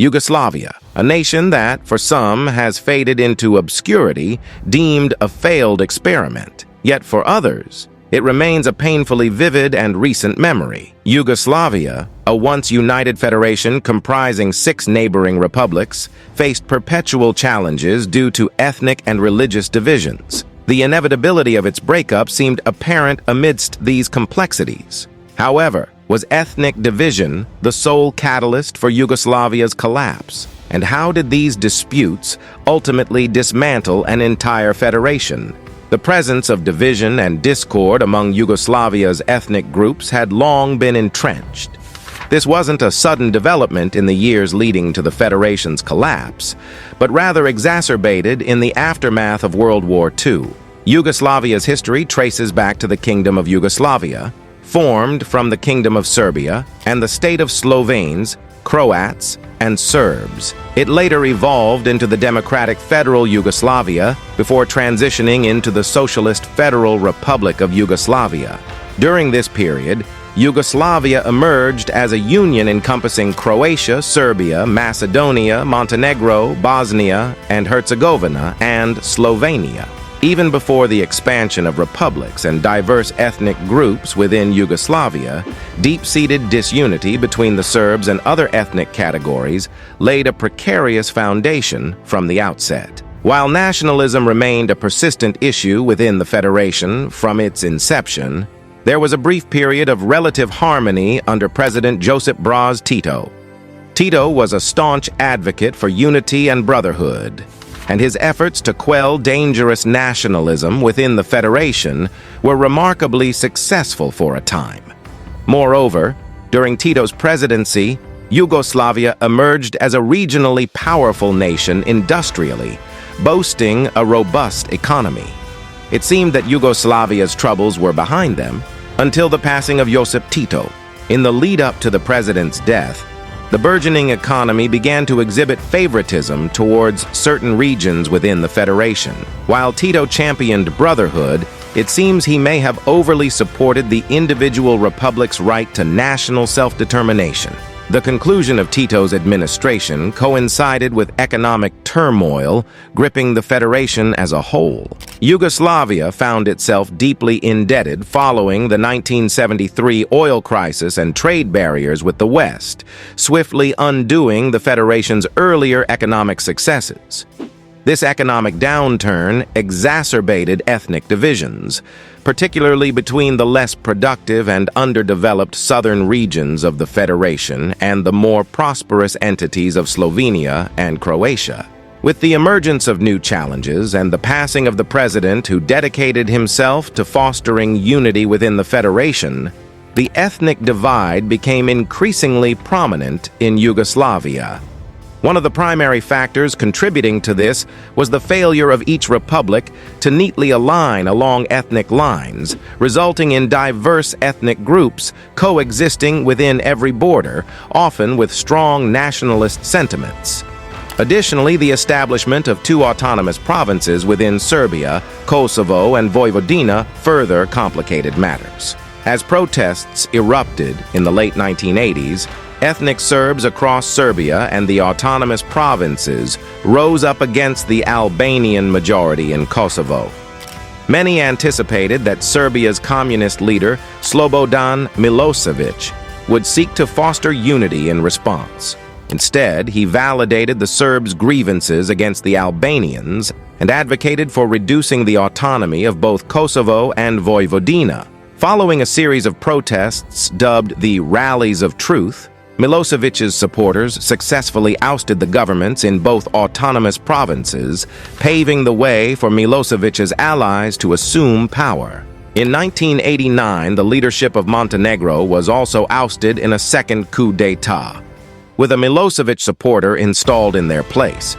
Yugoslavia, a nation that, for some, has faded into obscurity, deemed a failed experiment. Yet for others, it remains a painfully vivid and recent memory. Yugoslavia, a once united federation comprising 6 neighboring republics, faced perpetual challenges due to ethnic and religious divisions. The inevitability of its breakup seemed apparent amidst these complexities. However, was ethnic division the sole catalyst for Yugoslavia's collapse? And how did these disputes ultimately dismantle an entire federation? The presence of division and discord among Yugoslavia's ethnic groups had long been entrenched. This wasn't a sudden development in the years leading to the Federation's collapse, but rather exacerbated in the aftermath of World War II. Yugoslavia's history traces back to the Kingdom of Yugoslavia, formed from the Kingdom of Serbia and the state of Slovenes, Croats, and Serbs. It later evolved into the democratic federal Yugoslavia before transitioning into the Socialist Federal Republic of Yugoslavia. During this period, Yugoslavia emerged as a union encompassing Croatia, Serbia, Macedonia, Montenegro, Bosnia and Herzegovina, and Slovenia. Even before the expansion of republics and diverse ethnic groups within Yugoslavia, deep-seated disunity between the Serbs and other ethnic categories laid a precarious foundation from the outset. While nationalism remained a persistent issue within the Federation from its inception, there was a brief period of relative harmony under President Josip Broz Tito. Tito was a staunch advocate for unity and brotherhood, and his efforts to quell dangerous nationalism within the Federation were remarkably successful for a time. Moreover, during Tito's presidency, Yugoslavia emerged as a regionally powerful nation industrially, boasting a robust economy. It seemed that Yugoslavia's troubles were behind them until the passing of Josip Tito. In the lead-up to the president's death, the burgeoning economy began to exhibit favoritism towards certain regions within the Federation. While Tito championed brotherhood, it seems he may have overly supported the individual republic's right to national self-determination. The conclusion of Tito's administration coincided with economic turmoil gripping the Federation as a whole. Yugoslavia found itself deeply indebted following the 1973 oil crisis and trade barriers with the West, swiftly undoing the Federation's earlier economic successes. This economic downturn exacerbated ethnic divisions, particularly between the less productive and underdeveloped southern regions of the Federation and the more prosperous entities of Slovenia and Croatia. With the emergence of new challenges and the passing of the president who dedicated himself to fostering unity within the Federation, the ethnic divide became increasingly prominent in Yugoslavia. One of the primary factors contributing to this was the failure of each republic to neatly align along ethnic lines, resulting in diverse ethnic groups coexisting within every border, often with strong nationalist sentiments. Additionally, the establishment of 2 autonomous provinces within Serbia, Kosovo, and Vojvodina further complicated matters. As protests erupted in the late 1980s, ethnic Serbs across Serbia and the autonomous provinces rose up against the Albanian majority in Kosovo. Many anticipated that Serbia's communist leader, Slobodan Milosevic, would seek to foster unity in response. Instead, he validated the Serbs' grievances against the Albanians and advocated for reducing the autonomy of both Kosovo and Vojvodina. Following a series of protests dubbed the Rallies of Truth, Milosevic's supporters successfully ousted the governments in both autonomous provinces, paving the way for Milosevic's allies to assume power. In 1989, the leadership of Montenegro was also ousted in a second coup d'etat, with a Milosevic supporter installed in their place.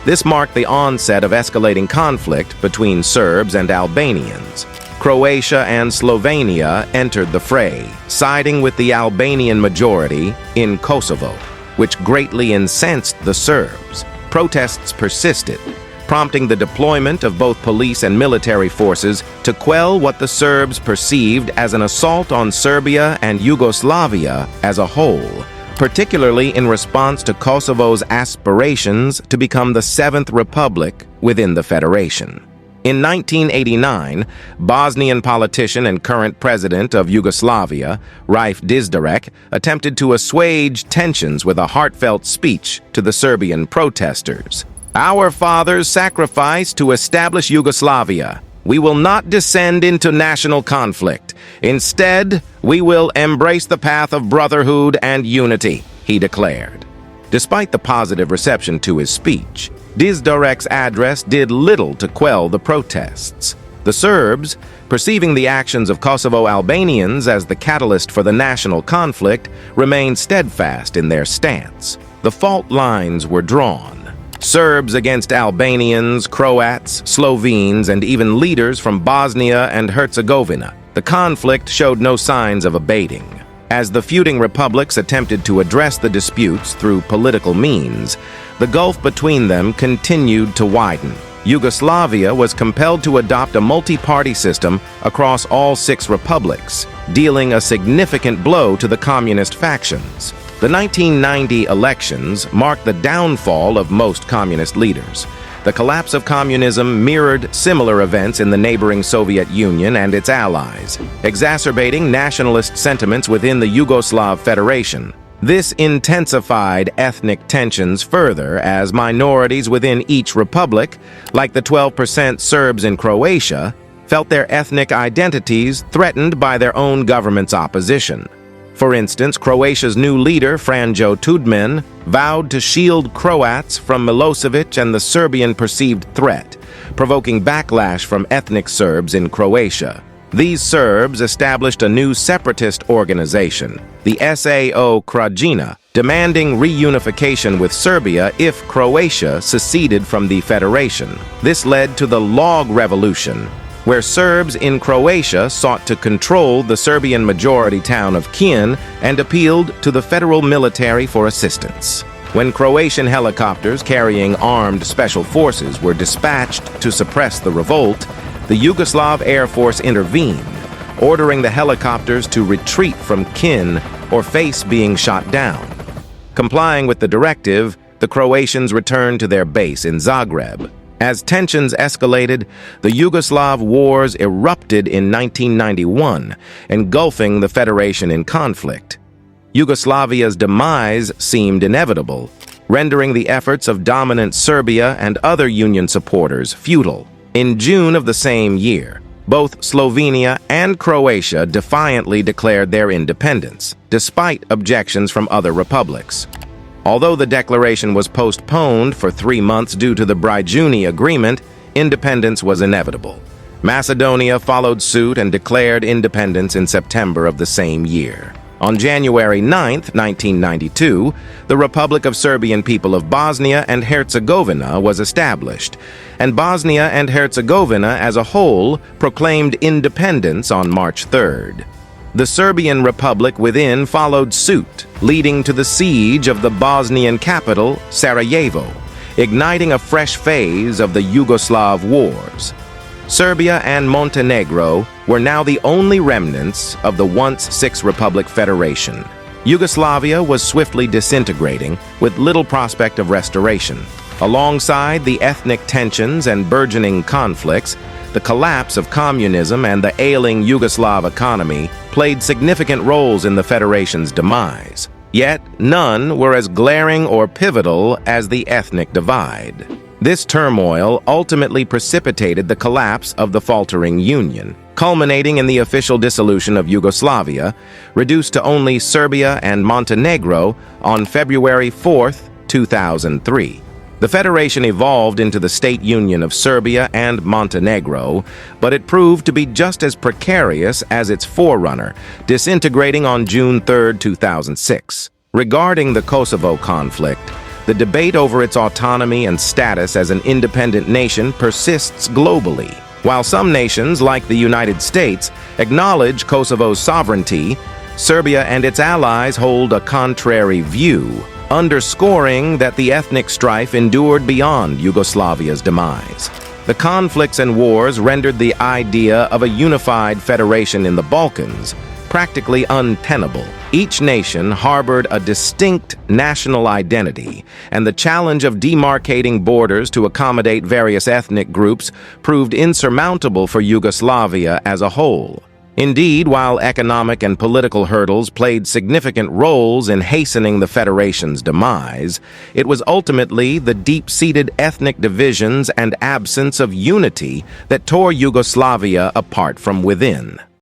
This marked the onset of escalating conflict between Serbs and Albanians. Croatia and Slovenia entered the fray, siding with the Albanian majority in Kosovo, which greatly incensed the Serbs. Protests persisted, prompting the deployment of both police and military forces to quell what the Serbs perceived as an assault on Serbia and Yugoslavia as a whole, particularly in response to Kosovo's aspirations to become the seventh republic within the Federation. In 1989, Bosnian politician and current president of Yugoslavia, Raif Dizderek, attempted to assuage tensions with a heartfelt speech to the Serbian protesters. "Our fathers sacrificed to establish Yugoslavia. We will not descend into national conflict. Instead, we will embrace the path of brotherhood and unity," he declared. Despite the positive reception to his speech, Dizderek's address did little to quell the protests. The Serbs, perceiving the actions of Kosovo Albanians as the catalyst for the national conflict, remained steadfast in their stance. The fault lines were drawn. Serbs against Albanians, Croats, Slovenes, and even leaders from Bosnia and Herzegovina. The conflict showed no signs of abating. As the feuding republics attempted to address the disputes through political means, the gulf between them continued to widen. Yugoslavia was compelled to adopt a multi-party system across all 6 republics, dealing a significant blow to the communist factions. The 1990 elections marked the downfall of most communist leaders. The collapse of communism mirrored similar events in the neighboring Soviet Union and its allies, exacerbating nationalist sentiments within the Yugoslav Federation. This intensified ethnic tensions further as minorities within each republic, like the 12% Serbs in Croatia, felt their ethnic identities threatened by their own government's opposition. For instance, Croatia's new leader, Franjo Tudjman, vowed to shield Croats from Milosevic and the Serbian perceived threat, provoking backlash from ethnic Serbs in Croatia. These Serbs established a new separatist organization, the SAO Krajina, demanding reunification with Serbia if Croatia seceded from the Federation. This led to the Log Revolution, where Serbs in Croatia sought to control the Serbian majority town of Knin and appealed to the federal military for assistance. When Croatian helicopters carrying armed special forces were dispatched to suppress the revolt, the Yugoslav Air Force intervened, ordering the helicopters to retreat from Knin or face being shot down. Complying with the directive, the Croatians returned to their base in Zagreb. As tensions escalated, the Yugoslav Wars erupted in 1991, engulfing the Federation in conflict. Yugoslavia's demise seemed inevitable, rendering the efforts of dominant Serbia and other Union supporters futile. In June of the same year, both Slovenia and Croatia defiantly declared their independence, despite objections from other republics. Although the declaration was postponed for 3 months due to the Brijuni Agreement, independence was inevitable. Macedonia followed suit and declared independence in September of the same year. On January 9, 1992, the Republic of Serbian People of Bosnia and Herzegovina was established, and Bosnia and Herzegovina as a whole proclaimed independence on March 3rd. The Serbian Republic within followed suit, leading to the siege of the Bosnian capital, Sarajevo, igniting a fresh phase of the Yugoslav Wars. Serbia and Montenegro were now the only remnants of the once six-republic federation. Yugoslavia was swiftly disintegrating, with little prospect of restoration. Alongside the ethnic tensions and burgeoning conflicts, the collapse of communism and the ailing Yugoslav economy played significant roles in the Federation's demise. Yet, none were as glaring or pivotal as the ethnic divide. This turmoil ultimately precipitated the collapse of the faltering Union, culminating in the official dissolution of Yugoslavia, reduced to only Serbia and Montenegro on February 4, 2003. The Federation evolved into the State Union of Serbia and Montenegro, but it proved to be just as precarious as its forerunner, disintegrating on June 3, 2006. Regarding the Kosovo conflict, the debate over its autonomy and status as an independent nation persists globally. While some nations, like the United States, acknowledge Kosovo's sovereignty, Serbia and its allies hold a contrary view, underscoring that the ethnic strife endured beyond Yugoslavia's demise. The conflicts and wars rendered the idea of a unified federation in the Balkans practically untenable. Each nation harbored a distinct national identity, and the challenge of demarcating borders to accommodate various ethnic groups proved insurmountable for Yugoslavia as a whole. Indeed, while economic and political hurdles played significant roles in hastening the Federation's demise, it was ultimately the deep-seated ethnic divisions and absence of unity that tore Yugoslavia apart from within.